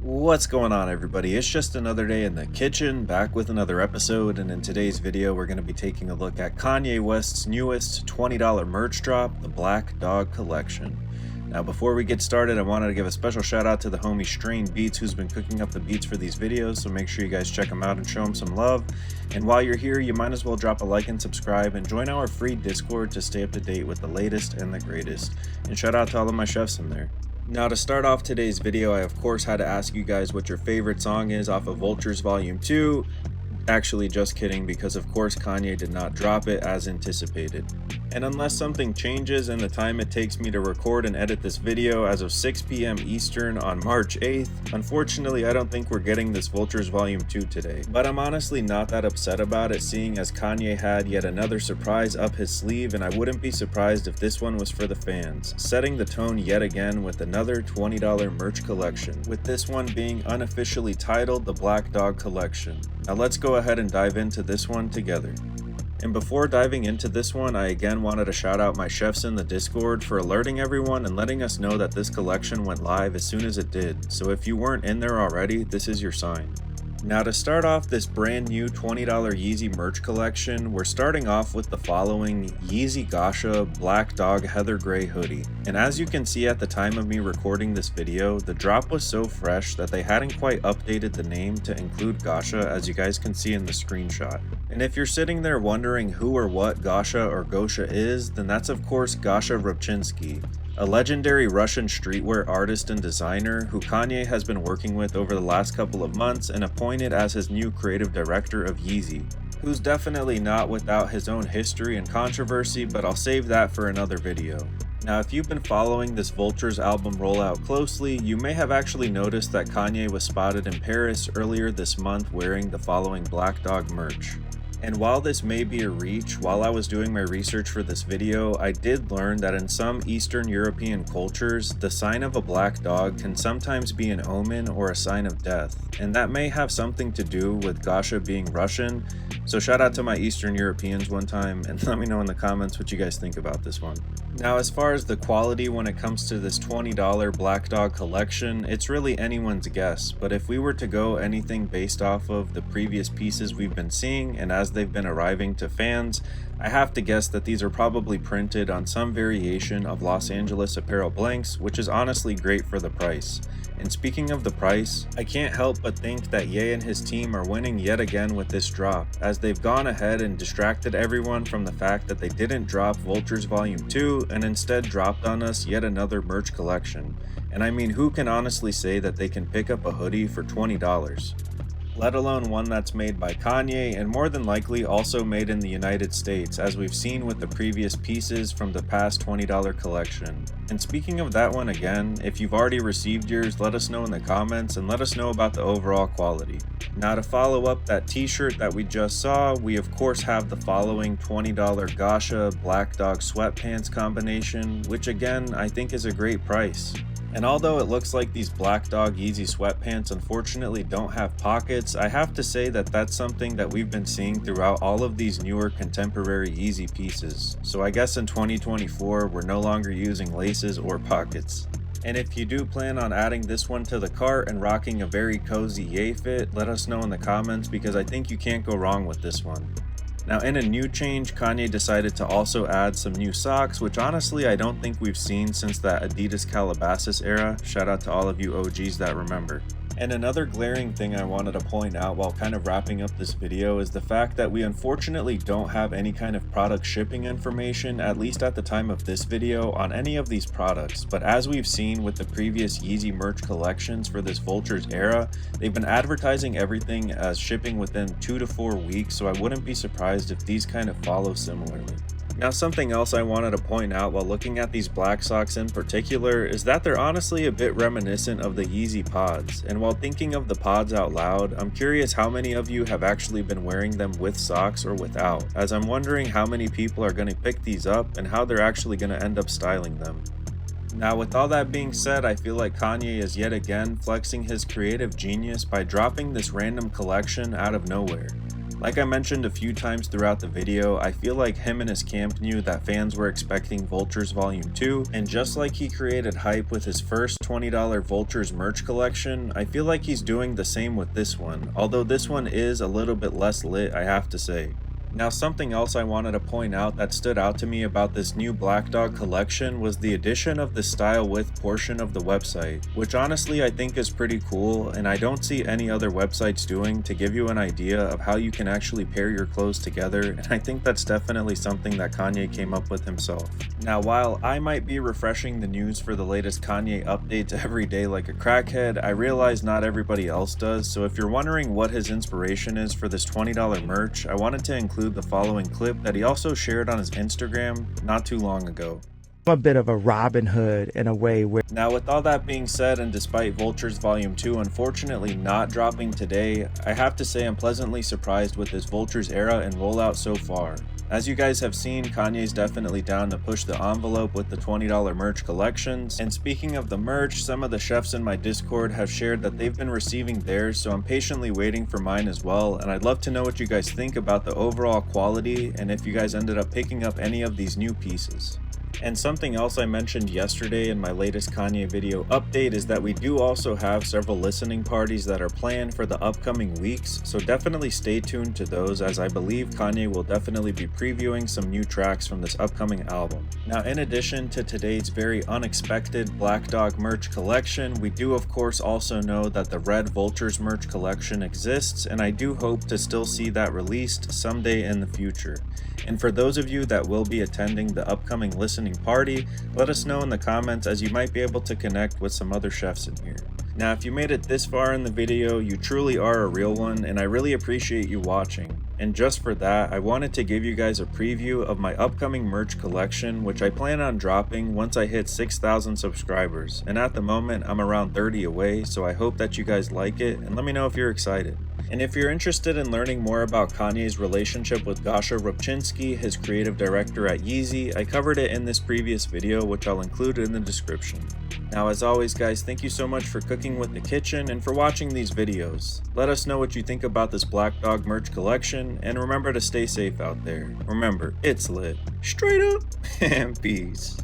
What's going on, everybody? It's just another day in the kitchen, back with another episode, and in today's video we're going to be taking a look at Kanye West's newest $20 merch drop, the Black Dog Collection. Now before we get started, I wanted to give a special shout out to the homie Strain Beats, who's been cooking up the beats for these videos, so make sure you guys check him out and show him some love. And while you're here, you might as well drop a like and subscribe and join our free Discord to stay up to date with the latest and the greatest. And shout out to all of my chefs in there. Now to start off today's video, I of course had to ask you guys what your favorite song is off of Vultures Volume 2. Actually, just kidding, because of course Kanye did not drop it as anticipated. And unless something changes in the time it takes me to record and edit this video as of 6 p.m. Eastern on March 8th, unfortunately I don't think we're getting this Vultures Volume 2 today. But I'm honestly not that upset about it, seeing as Kanye had yet another surprise up his sleeve, and I wouldn't be surprised if this one was for the fans, setting the tone yet again with another $20 merch collection, with this one being unofficially titled the Black Dog Collection. Now let's go ahead and dive into this one together. And before diving into this one, I again wanted to shout out my chefs in the Discord for alerting everyone and letting us know that this collection went live as soon as it did, so if you weren't in there already, this is your sign. Now to start off this brand new $20 Yeezy merch collection, we're starting off with the following Yeezy Gasha Black Dog Heather Gray hoodie. And as you can see at the time of me recording this video, the drop was so fresh that they hadn't quite updated the name to include Gasha, as you guys can see in the screenshot. And if you're sitting there wondering who or what Gasha or Gosha is, then that's of course Gasha Rubchinsky, a legendary Russian streetwear artist and designer who Kanye has been working with over the last couple of months and appointed as his new creative director of Yeezy, who's definitely not without his own history and controversy, but I'll save that for another video. Now if you've been following this Vultures album rollout closely, you may have actually noticed that Kanye was spotted in Paris earlier this month wearing the following Black Dog merch. And while this may be a reach, while I was doing my research for this video, I did learn that in some Eastern European cultures, the sign of a black dog can sometimes be an omen or a sign of death, and that may have something to do with Gasha being Russian, so shout out to my Eastern Europeans one time, and let me know in the comments what you guys think about this one. Now as far as the quality when it comes to this $20 Black Dog collection, it's really anyone's guess, but if we were to go anything based off of the previous pieces we've been seeing and as they've been arriving to fans, I have to guess that these are probably printed on some variation of Los Angeles apparel blanks, which is honestly great for the price. And speaking of the price, I can't help but think that Ye and his team are winning yet again with this drop, as they've gone ahead and distracted everyone from the fact that they didn't drop Vultures Volume 2 and instead dropped on us yet another merch collection. And I mean, who can honestly say that they can pick up a hoodie for $20? Let alone one that's made by Kanye and more than likely also made in the United States, as we've seen with the previous pieces from the past $20 collection. And speaking of that one again, if you've already received yours, let us know in the comments and let us know about the overall quality. Now to follow up that t-shirt that we just saw, we of course have the following $20 Gasha Black Dog sweatpants combination, which again I think is a great price. And although it looks like these Black Dog Yeezy sweatpants unfortunately don't have pockets, I have to say that that's something that we've been seeing throughout all of these newer contemporary Yeezy pieces. So I guess in 2024, we're no longer using laces or pockets. And if you do plan on adding this one to the cart and rocking a very cozy Ye fit, let us know in the comments because I think you can't go wrong with this one. Now in a new change, Kanye decided to also add some new socks, which honestly I don't think we've seen since that Adidas Calabasas era. Shout out to all of you OGs that remember. And another glaring thing I wanted to point out while kind of wrapping up this video is the fact that we unfortunately don't have any kind of product shipping information, at least at the time of this video, on any of these products. But as we've seen with the previous Yeezy merch collections for this Vultures era, they've been advertising everything as shipping within 2 to 4 weeks, so I wouldn't be surprised if these kind of follow similarly. Now something else I wanted to point out while looking at these black socks in particular is that they're honestly a bit reminiscent of the Yeezy pods, and while thinking of the pods out loud, I'm curious how many of you have actually been wearing them with socks or without, as I'm wondering how many people are going to pick these up and how they're actually going to end up styling them. Now with all that being said, I feel like Kanye is yet again flexing his creative genius by dropping this random collection out of nowhere. Like I mentioned a few times throughout the video, I feel like him and his camp knew that fans were expecting Vultures Volume 2, and just like he created hype with his first $20 Vultures merch collection, I feel like he's doing the same with this one, although this one is a little bit less lit, I have to say. Now, something else I wanted to point out that stood out to me about this new Black Dog collection was the addition of the style width portion of the website, which honestly I think is pretty cool and I don't see any other websites doing to give you an idea of how you can actually pair your clothes together, and I think that's definitely something that Kanye came up with himself. Now, while I might be refreshing the news for the latest Kanye updates every day like a crackhead, I realize not everybody else does, so if you're wondering what his inspiration is for this $20 merch, I wanted to include the following clip that he also shared on his Instagram not too long ago. I'm a bit of a Robin Hood in a way where... Now, with all that being said, and despite Vultures Volume 2 unfortunately not dropping today, I have to say I'm pleasantly surprised with this Vultures era and rollout so far. As you guys have seen, Kanye's definitely down to push the envelope with the $20 merch collections, and speaking of the merch, some of the chefs in my Discord have shared that they've been receiving theirs, so I'm patiently waiting for mine as well, and I'd love to know what you guys think about the overall quality and if you guys ended up picking up any of these new pieces. And something else I mentioned yesterday in my latest Kanye video update is that we do also have several listening parties that are planned for the upcoming weeks, so definitely stay tuned to those, as I believe Kanye will definitely be previewing some new tracks from this upcoming album. Now, in addition to today's very unexpected Black Dog merch collection, we do of course also know that the Red Vultures merch collection exists, and I do hope to still see that released someday in the future. And for those of you that will be attending the upcoming listening party, let us know in the comments, as you might be able to connect with some other chefs in here. Now, if you made it this far in the video, you truly are a real one, and I really appreciate you watching. And just for that, I wanted to give you guys a preview of my upcoming merch collection, which I plan on dropping once I hit 6,000 subscribers. And at the moment, I'm around 30 away, so I hope that you guys like it, and let me know if you're excited. And if you're interested in learning more about Kanye's relationship with Gosha Rubchinsky, his creative director at Yeezy, I covered it in this previous video, which I'll include in the description. Now, as always guys, thank you so much for cooking with the kitchen and for watching these videos. Let us know what you think about this Black Dog merch collection, and remember to stay safe out there. Remember, it's lit. Straight up, and peace.